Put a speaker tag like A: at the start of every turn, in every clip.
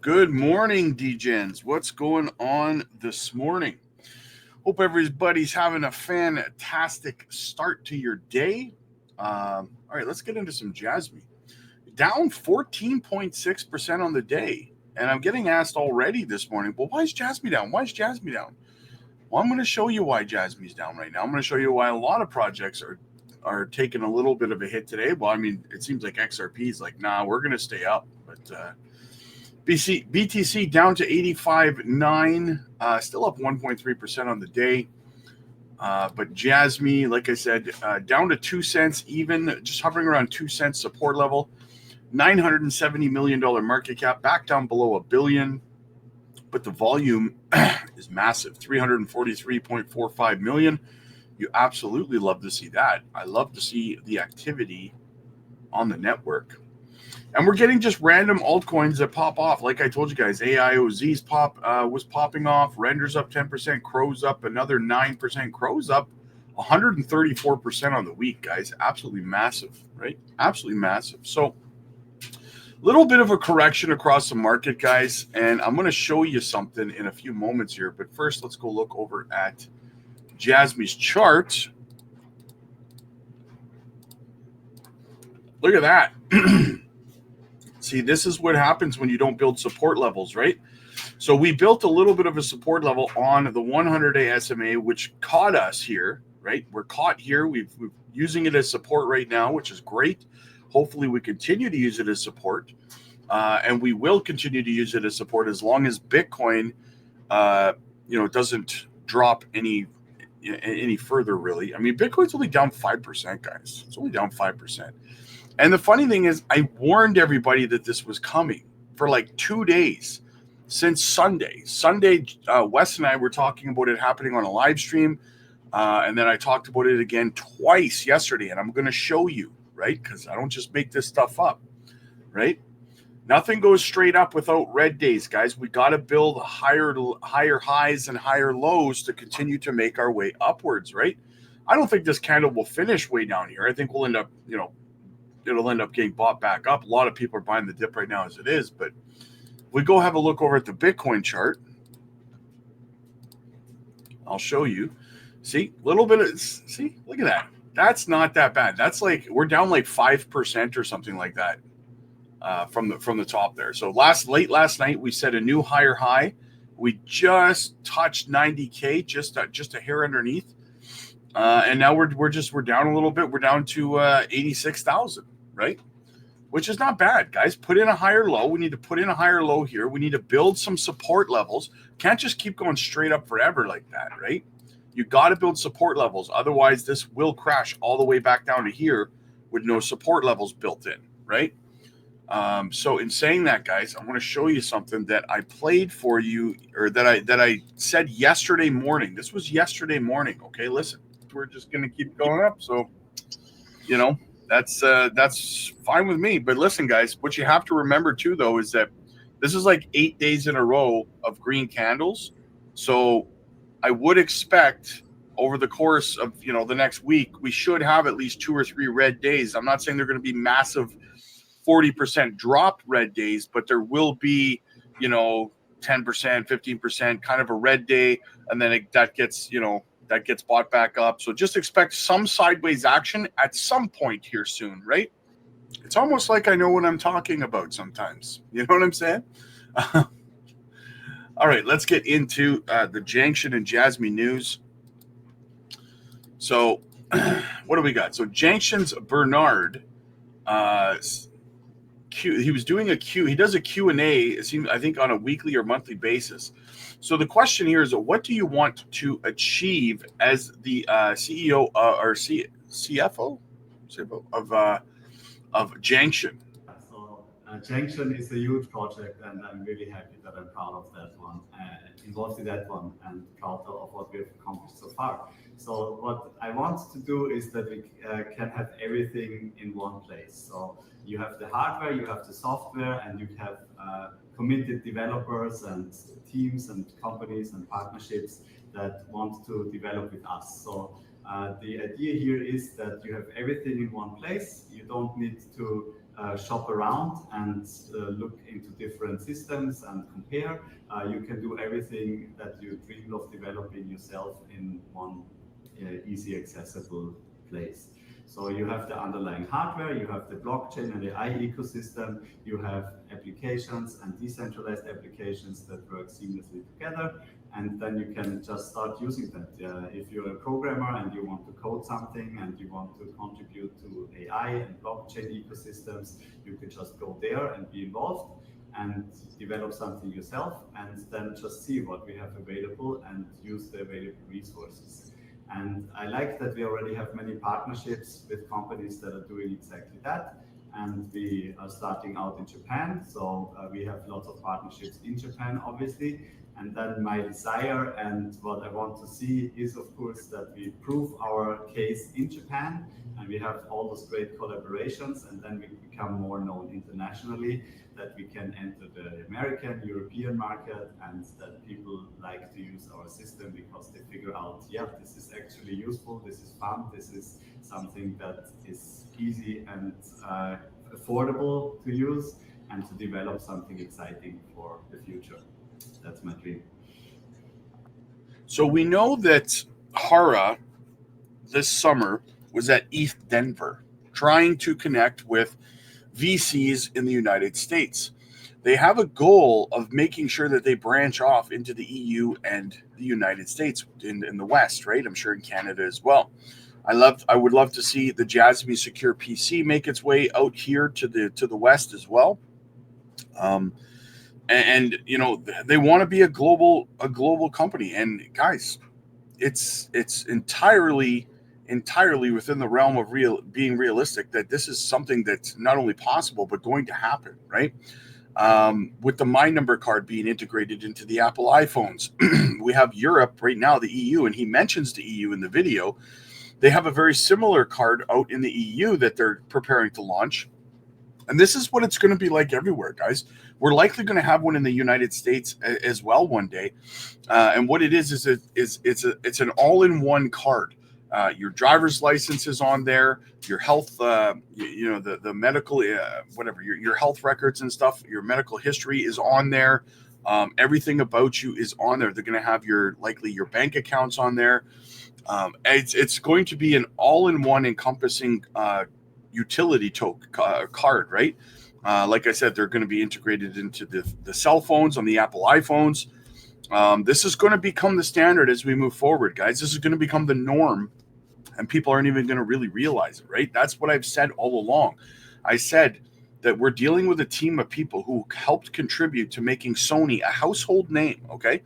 A: Good morning, DGens. What's going on this morning? Hope everybody's having a fantastic start to your day. All right, let's get into some JASMY. Down 14.6% on the day. And I'm getting asked already this morning, well, why is JASMY down? Why is JASMY down? Well, I'm going to show you why JASMY's down right now. I'm going to show you why a lot of projects are taking a little bit of a hit today. Well, I mean, it seems like XRP is like, nah, we're going to stay up. But BTC down to 85.9, still up 1.3% on the day. But JASMY, like I said, down to 2 cents, even just hovering around 2 cents support level. $970 million market cap, back down below $1 billion. But the volume is massive, 343.45 million. You absolutely love to see that. I love to see the activity on the network. And we're getting just random altcoins that pop off. Like I told you guys, AIOZ's was popping off. Render's up 10%. Crow's up another 9%. Crow's up 134% on the week, guys. Absolutely massive, right? Absolutely massive. So little bit of a correction across the market, guys. And I'm going to show you something in a few moments here. But first, let's go look over at JASMY's chart. Look at that. See, this is what happens when you don't build support levels, right? So we built a little bit of a support level on the 100-day SMA, which caught us here, right? We're caught here. We're using it as support right now, which is great. Hopefully we continue to use it as support. And we will continue to use it as support as long as Bitcoin, doesn't drop any further, really. I mean, Bitcoin's only down 5%, guys. It's only down 5%. And the funny thing is, I warned everybody that this was coming for like 2 days since Sunday. Sunday, Wes and I were talking about it happening on a live stream. And then I talked about it again twice yesterday. And I'm going to show you, right? Because I don't just make this stuff up, right? Nothing goes straight up without red days, guys. We got to build higher highs and higher lows to continue to make our way upwards, right? I don't think this candle will finish way down here. I think we'll end up, it'll end up getting bought back up. A lot of people are buying the dip right now as it is, but we go have a look over at the Bitcoin chart. I'll show you. See, look at that. That's not that bad. That's like, we're down like 5% or something like that from the top there. So late last night, we set a new higher high. We just touched 90K, just a hair underneath. And now we're down a little bit. We're down to 86,000, right? Which is not bad, guys. Put in a higher low. We need to put in a higher low here. We need to build some support levels. Can't just keep going straight up forever like that, right? You got to build support levels. Otherwise, this will crash all the way back down to here with no support levels built in, right? So in saying that, guys, I want to show you something that I played for you, or that I said yesterday morning. This was yesterday morning. Okay, listen. We're just going to keep going up. So, that's fine with me. But listen, guys, what you have to remember too, though, is that this is like 8 days in a row of green candles. So I would expect over the course of, the next week, we should have at least 2 or 3 red days. I'm not saying they're going to be massive 40% dropped red days, but there will be, 10%, 15% kind of a red day. And then that gets bought back up. So just expect some sideways action at some point here soon, right? It's almost like I know what I'm talking about sometimes. You know what I'm saying? All right, let's get into the Junction and JASMY news. So what do we got? So Junction's Bernard, he was doing he does a Q&A, I think, on a weekly or monthly basis. So the question here is, what do you want to achieve as the CEO or CFO of Junction?
B: So Junction is a huge project, and I'm really happy that I'm part of that one, involved in that one, and proud of what we have accomplished so far. So what I want to do is that we can have everything in one place. So you have the hardware, you have the software, and you have committed developers and teams and companies and partnerships that want to develop with us. So the idea here is that you have everything in one place. You don't need to shop around and look into different systems and compare. You can do everything that you dreamed of developing yourself in one easy accessible place. So you have the underlying hardware, you have the blockchain and the AI ecosystem, you have applications and decentralized applications that work seamlessly together, and then you can just start using that. If you're a programmer and you want to code something and you want to contribute to AI and blockchain ecosystems, you can just go there and be involved and develop something yourself, and then just see what we have available and use the available resources. And I like that we already have many partnerships with companies that are doing exactly that. And we are starting out in Japan. So we have lots of partnerships in Japan, obviously. And then my desire and what I want to see is, of course, that we prove our case in Japan and we have all those great collaborations, and then we become more known internationally, that we can enter the American, European market, and that people like to use our system because they figure out, yeah, this is actually useful, this is fun, this is something that is easy and affordable to use, and to develop something exciting for the future. That's my dream.
A: So we know that Hara this summer was at ETH Denver trying to connect with VCs in the United States. They have a goal of making sure that they branch off into the EU and the United States in the West, right? I'm sure in Canada as well. I would love to see the JASMY Secure PC make its way out here to the West as well. And you know, they want to be a global company. And guys, it's entirely within the realm of being realistic that this is something that's not only possible but going to happen, right? With the My Number card being integrated into the Apple iPhones, we have Europe right now, the EU, and he mentions the EU in the video. They have a very similar card out in the EU that they're preparing to launch. And this is what it's going to be like everywhere, guys. We're likely going to have one in the United States as well one day. And what it is it's an all-in-one card. Your driver's license is on there, your health, the medical, whatever, your health records and stuff, your medical history is on there. Everything about you is on there. They're going to have likely your bank accounts on there. It's going to be an all-in-one encompassing utility card, right? Like I said, they're going to be integrated into the cell phones on the Apple iPhones. This is going to become the standard as we move forward, guys. This is going to become the norm, and people aren't even going to really realize it, right? That's what I've said all along. I said that we're dealing with a team of people who helped contribute to making Sony a household name, okay?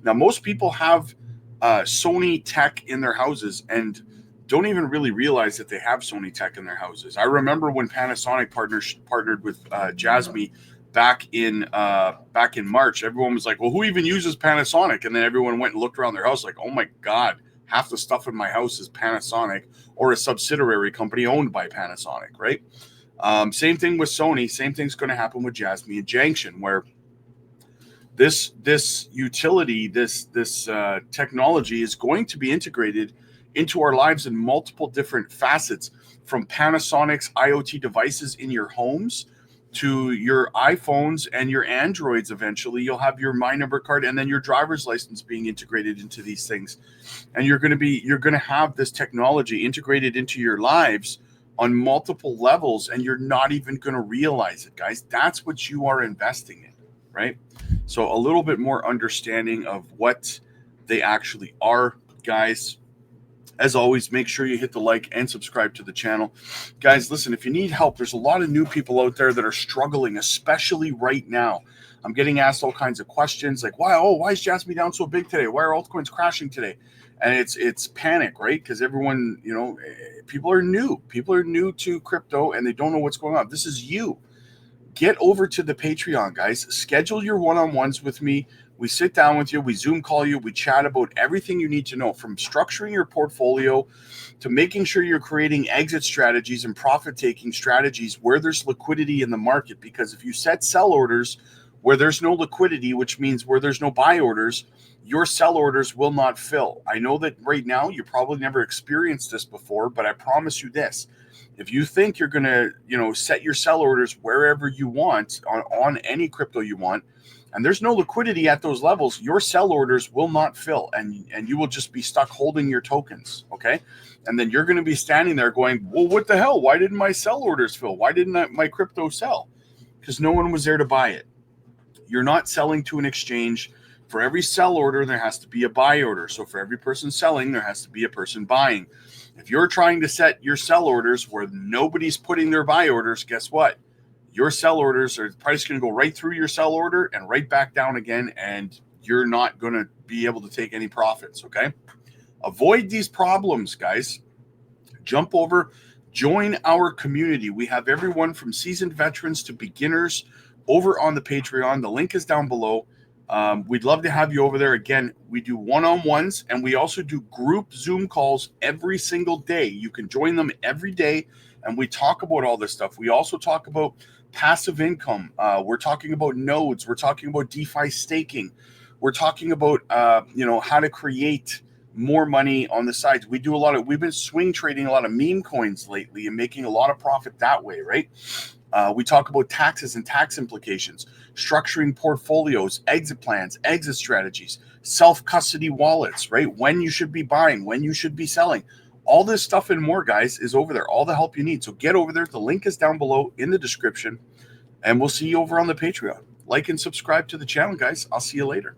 A: Now, most people have Sony tech in their houses and don't even really realize that they have Sony tech in their houses. I remember when Panasonic partnered with JASMY back in March. Everyone was like, well, who even uses Panasonic? And then everyone went and looked around their house like, oh my God, half the stuff in my house is Panasonic or a subsidiary company owned by Panasonic, right? Same thing with Sony. Same thing's going to happen with JASMY and Junction, where this utility, this technology is going to be integrated into our lives in multiple different facets, from Panasonic's IoT devices in your homes to your iPhones and your Androids. Eventually, you'll have your My Number card and then your driver's license being integrated into these things. And you're going to have this technology integrated into your lives on multiple levels, and you're not even going to realize it, guys. That's what you are investing in, right? So a little bit more understanding of what they actually are, guys. As always, make sure you hit the like and subscribe to the channel. Guys, listen, if you need help, there's a lot of new people out there that are struggling, especially right now. I'm getting asked all kinds of questions like, why is JASMY down so big today? Why are altcoins crashing today? And it's panic, right? Because everyone, people are new. People are new to crypto and they don't know what's going on. This is you. Get over to the Patreon, guys. Schedule your one-on-ones with me. We sit down with you, we Zoom call you, we chat about everything you need to know, from structuring your portfolio to making sure you're creating exit strategies and profit-taking strategies where there's liquidity in the market. Because if you set sell orders Where there's no liquidity, which means where there's no buy orders, your sell orders will not fill. I know that right now you probably never experienced this before, but I promise you this. If you think you're going to, set your sell orders wherever you want on any crypto you want, and there's no liquidity at those levels, your sell orders will not fill, and you will just be stuck holding your tokens, okay? And then you're going to be standing there going, well, what the hell? Why didn't my sell orders fill? Why didn't my crypto sell? Because no one was there to buy it. You're not selling to an exchange. For every sell order, there has to be a buy order. So for every person selling, there has to be a person buying. If you're trying to set your sell orders where nobody's putting their buy orders, guess what? Your sell orders are probably going to go right through your sell order and right back down again, and you're not going to be able to take any profits, okay? Avoid these problems, guys. Jump over, join our community. We have everyone from seasoned veterans to beginners over on the Patreon. The link is down below. We'd love to have you over there. Again, we do one-on-ones, and we also do group Zoom calls every single day. You can join them every day, and we talk about all this stuff. We also talk about passive income. We're talking about nodes. We're talking about DeFi staking. We're talking about, how to create more money on the sides. We've been swing trading a lot of meme coins lately and making a lot of profit that way, right? We talk about taxes and tax implications, structuring portfolios, exit plans, exit strategies, self-custody wallets, right? When you should be buying, when you should be selling. All this stuff and more, guys, is over there. All the help you need. So get over there. The link is down below in the description, and we'll see you over on the Patreon. Like and subscribe to the channel, guys. I'll see you later.